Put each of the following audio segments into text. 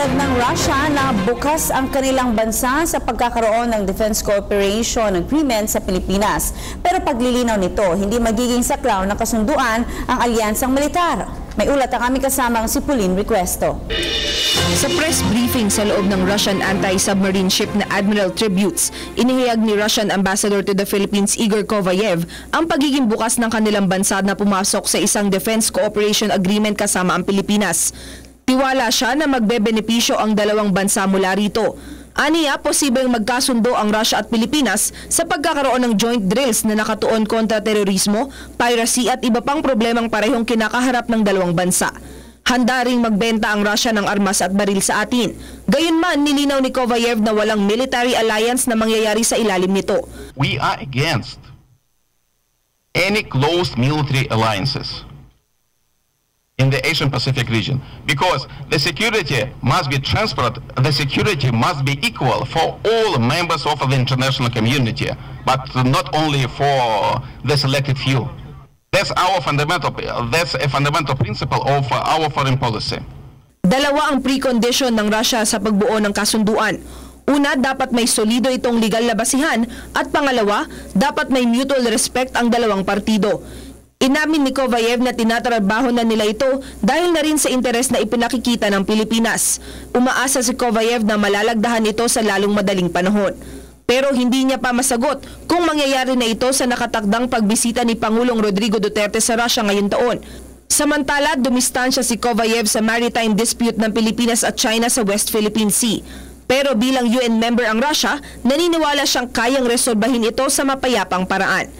Ipinahayag ng Russia na bukas ang kanilang bansa sa pagkakaroon ng Defense Cooperation Agreement sa Pilipinas. Pero paglilinaw nito, hindi magiging saklaw ng kasunduan ang alyansang militar. May ulat ang aming kasamang si Pauline Requesto. Sa press briefing sa loob ng Russian anti-submarine ship na Admiral Tributes, inihayag ni Russian Ambassador to the Philippines Igor Kovayev ang pagiging bukas ng kanilang bansa na pumasok sa isang Defense Cooperation Agreement kasama ang Pilipinas. Tiwala siya na magbebenepisyo ang dalawang bansa mula rito. Aniya, posibleng magkasundo ang Russia at Pilipinas sa pagkakaroon ng joint drills na nakatuon kontra terorismo, piracy at iba pang problemang parehong kinakaharap ng dalawang bansa. Handa ring magbenta ang Russia ng armas at baril sa atin. Gayunman, nilinaw ni Kovayev na walang military alliance na mangyayari sa ilalim nito. We are against any closed military alliances in the Asian Pacific region, because the security must be transparent, the security must be equal for all members of the international community, but not only for the selected few. That's a fundamental principle of our foreign policy. Dalawa ang precondition ng Russia sa pagbuo ng kasunduan. Una, dapat may solido itong legal na basihan, at pangalawa, dapat may mutual respect ang dalawang partido. Inamin ni Kovayev na tinatrabaho na nila ito dahil na rin sa interes na ipinakikita ng Pilipinas. Umaasa si Kovayev na malalagdahan ito sa lalong madaling panahon. Pero hindi niya pa masagot kung mangyayari na ito sa nakatakdang pagbisita ni Pangulong Rodrigo Duterte sa Russia ngayong taon. Samantala, dumistansya si Kovayev sa maritime dispute ng Pilipinas at China sa West Philippine Sea. Pero bilang UN member ang Russia, naniniwala siyang kayang resolbahin ito sa mapayapang paraan.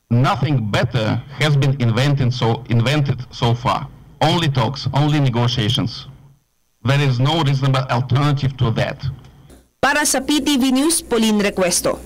Nothing better has been invented so far. Only talks, only negotiations. There is no reasonable alternative to that. Para sa PTV News, Pauline Requesto.